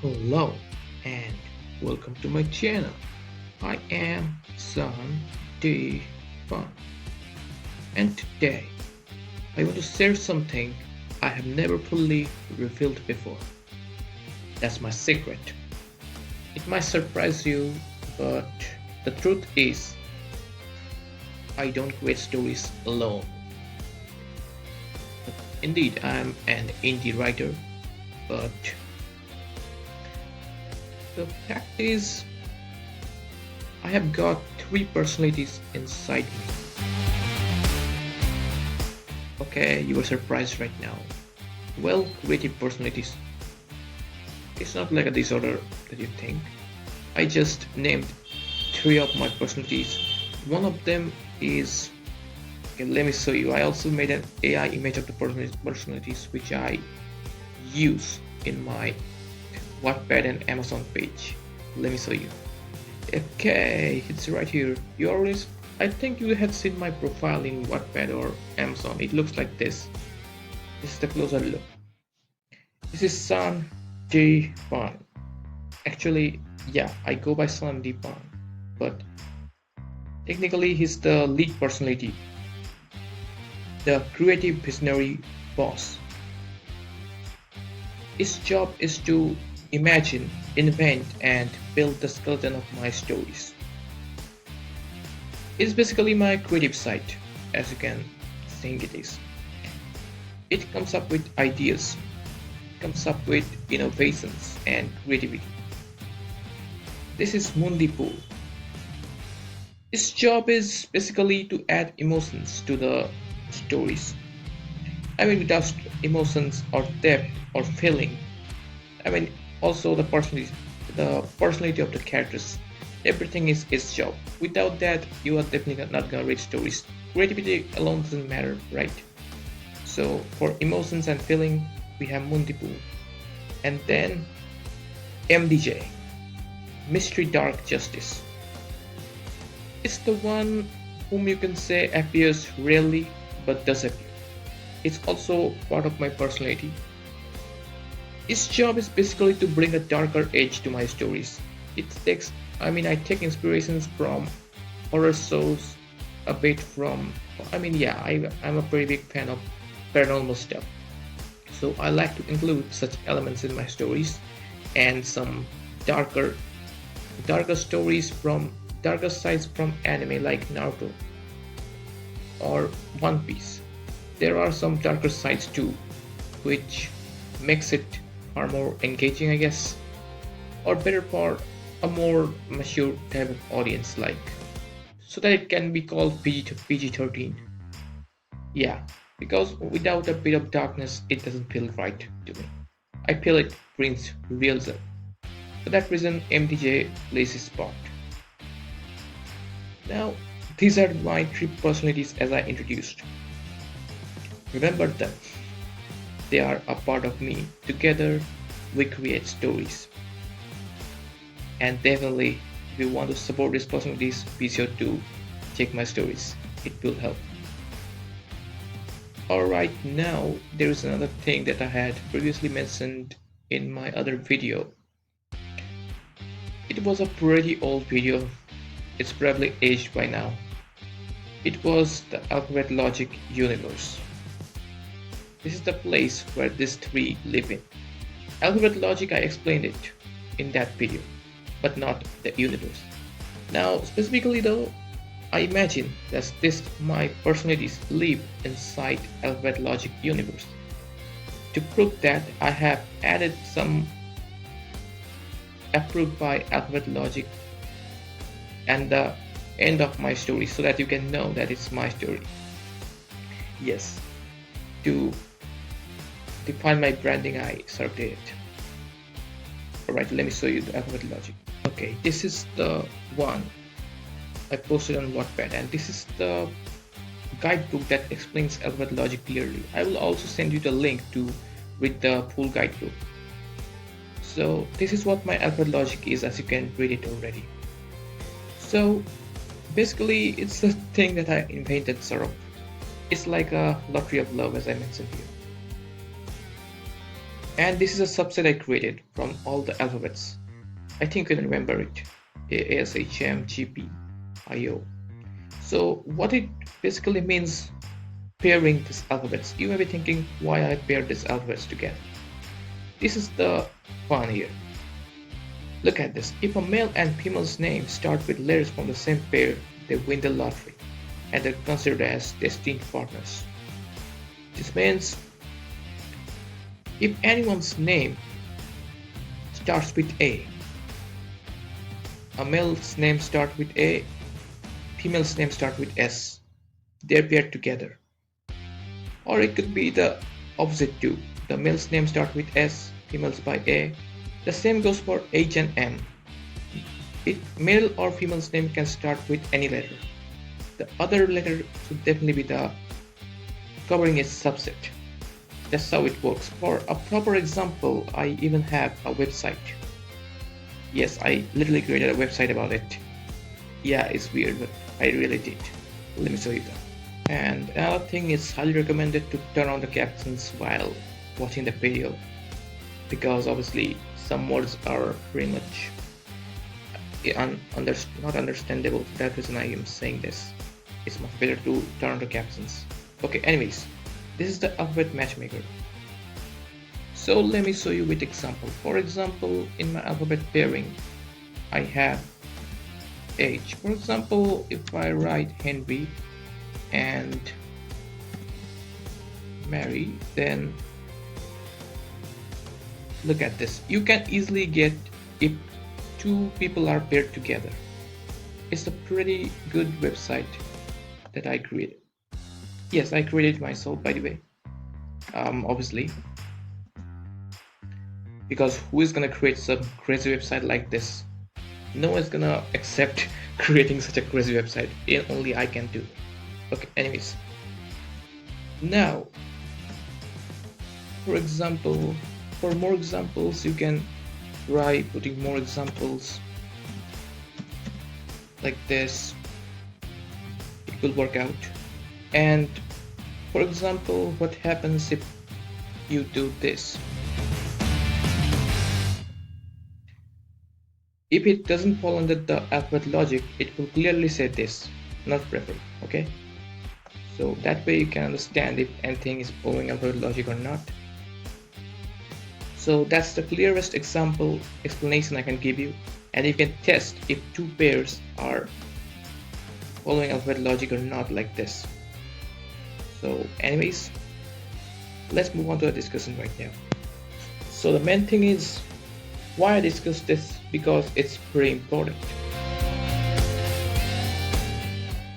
Hello and welcome to my channel. I am Son D Fun, and today I want to share something I have never fully revealed before. That's my secret. It might surprise you, but the truth is I don't create stories alone. Indeed, I'm an indie writer, but the fact is I have got three personalities inside me. Okay, you are surprised right now. Well, creative personalities. It's not like a disorder that you think. I just named three of my personalities. One of them is, okay, let me show you. I also made an AI image of the personalities which I use in my Wattpad and Amazon page. Let me show you. Okay, it's right here. You already, I think you had seen my profile in Wattpad or Amazon. It looks like this. This is the closer look. This is San J Pan. Actually, yeah, I go by San D Pan, but technically he's the lead personality, the creative visionary boss. His job is to imagine, invent, and build the skeleton of my stories. It's basically my creative side, as you can think it is. It comes up with ideas, comes up with innovations and creativity. This is Mundi Pool. His job is basically to add emotions to the stories. I mean, without emotions or depth or feeling, I mean, also the personality of the characters. Everything is his job. Without that, you are definitely not gonna read stories. Creativity alone doesn't matter, right? So for emotions and feeling, we have Mundipu, and then MDJ, Mystery Dark Justice. It's the one whom you can say appears rarely but does appear. It's also part of my personality. His job is basically to bring a darker edge to my stories. I take inspirations from horror shows, a bit from, I'm a pretty big fan of paranormal stuff. So I like to include such elements in my stories and some darker, darker sides from anime like Naruto or One Piece. There are some darker sides too, which makes it far more engaging, I guess, or better for a more mature type of audience, like, so that it can be called PG-13. Yeah, because without a bit of darkness, it doesn't feel right to me. I feel it brings realism. For that reason, MTJ plays his part. Now, these are my three personalities as I introduced. Remember them. They are a part of me. Together, we create stories. And definitely, if you want to support these personalities, be sure to check my stories. It will help. Alright, now there is another thing that I had previously mentioned in my other video. It was a pretty old video. It's probably aged by now. It was the alphabet logic universe. This is the place where these three live in. Alphabet logic, I explained it in that video, but not the universe. Now, specifically though, I imagine that my personalities live inside alphabet logic universe. To prove that, I have added some approved by alphabet logic and the end of my story so that you can know that it's my story. Yes, to define my branding, I sort of did it. Alright, let me show you the alphabet logic. Okay, this is the one I posted on Wattpad, and this is the guidebook that explains alphabet logic clearly. I will also send you the link to read the full guidebook. So this is what my alphabet logic is, as you can read it already. So basically, it's a thing that I invented, sort of. It's like a lottery of love, as I mentioned here. And this is a subset I created from all the alphabets. I think you can remember it. A, S, H, M, G, P, I, O. So what it basically means, pairing these alphabets. You may be thinking why I paired these alphabets together. This is the fun here. Look at this. If a male and female's name start with letters from the same pair, they win the lottery and they're considered as destined partners. This means if anyone's name starts with A male's name starts with A, female's name starts with S, they're paired together. Or it could be the opposite too. The male's name starts with S, female's by A. The same goes for H and M. Male or female's name can start with any letter. The other letter should definitely be the covering its subset. That's how it works. For a proper example, I even have a website. Yes, I literally created a website about it. Yeah, it's weird, but I really did. Let me show you that. And another thing, it's highly recommended to turn on the captions while watching the video, because obviously some words are pretty much not understandable. For that reason I am saying this. It's much better to turn on the captions. Okay, anyways, this is the alphabet matchmaker. So let me show you with example. For example, in my alphabet pairing, I have H. For example, if I write Henry and Mary, then look at this. You can easily get if two people are paired together. It's a pretty good website that I created. Yes, I created it myself, by the way. Obviously, because who is gonna create some crazy website like this? No one's gonna accept creating such a crazy website. Only I can do. Okay, anyways. Now, for example, for more examples, you can try putting more examples like this. It will work out. And for example, what happens if you do this? If it doesn't fall under the alphabet logic, it will clearly say this, not preferred. Okay, so that way you can understand if anything is following alphabet logic or not. So that's the clearest explanation I can give you, and you can test if two pairs are following alphabet logic or not, like this. So anyways, let's move on to the discussion right now. So the main thing is why I discuss this, because it's pretty important.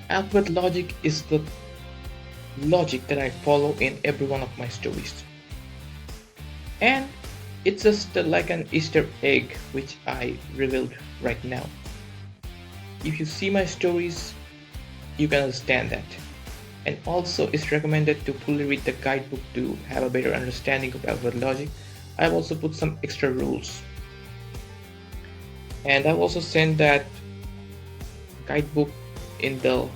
Alphabet logic is the logic that I follow in every one of my stories, and it's just like an Easter egg which I revealed right now. If you see my stories, you can understand that. And also, it's recommended to fully read the guidebook to have a better understanding of alphabet logic. I've also put some extra rules, and I've also sent that guidebook in the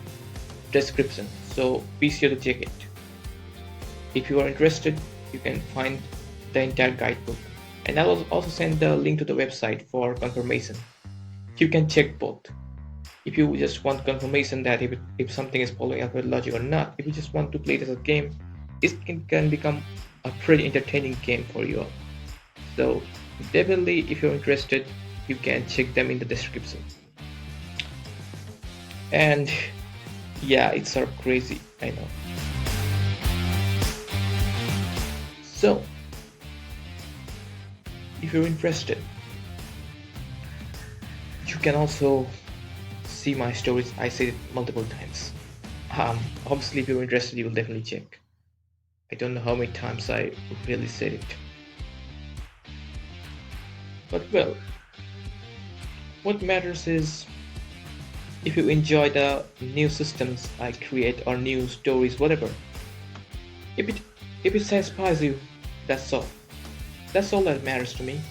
description, so be sure to check it. If you are interested, you can find the entire guidebook, and I will also send the link to the website for confirmation. You can check both. If you just want confirmation that if something is following alphabet logic or not, if you just want to play it as a game, it can become a pretty entertaining game for you all. So definitely, if you're interested, you can check them in the description. And yeah, it's sort of crazy, I know. So if you're interested, you can also see my stories. I said it multiple times. Obviously, if you're interested, you will definitely check. I don't know how many times I really said it, but well, what matters is if you enjoy the new systems I create or new stories, whatever. If it satisfies you, that's all. That's all that matters to me,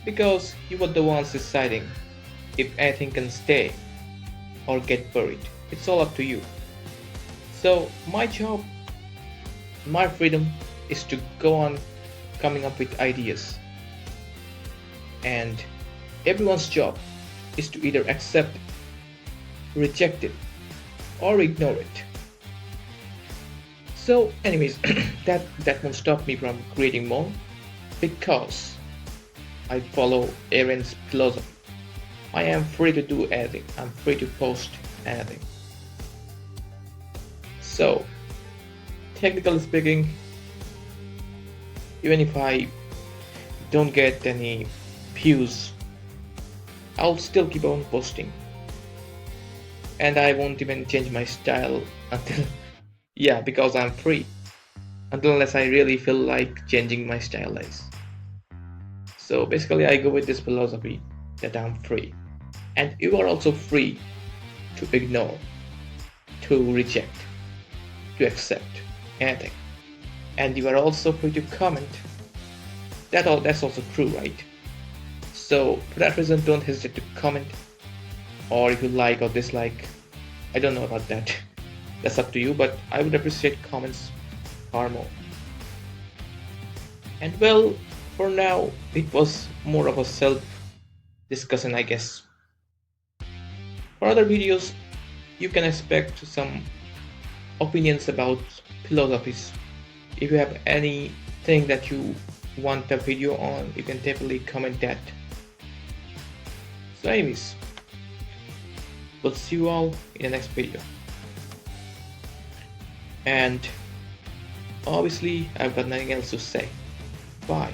because you were the ones deciding if anything can stay or get buried. It's all up to you. So my job, my freedom is to go on coming up with ideas, and everyone's job is to either accept, reject it, or ignore it. So anyways, that won't stop me from creating more, because I follow Eren's philosophy. I am free to do anything. I'm free to post anything. So, technically speaking, even if I don't get any views, I'll still keep on posting. And I won't even change my style until, yeah, because I'm free. Unless I really feel like changing my style is. So basically, I go with this philosophy that I'm free. And you are also free to ignore, to reject, to accept anything. And you are also free to comment. That's also true, right? So for that reason, don't hesitate to comment, or if you like or dislike, I don't know about that. That's up to you, but I would appreciate comments far more. And well, for now, it was more of a self discussion, I guess. For other videos, you can expect some opinions about philosophies. If you have anything that you want a video on, you can definitely comment that. So anyways, we'll see you all in the next video. And obviously, I've got nothing else to say. Bye.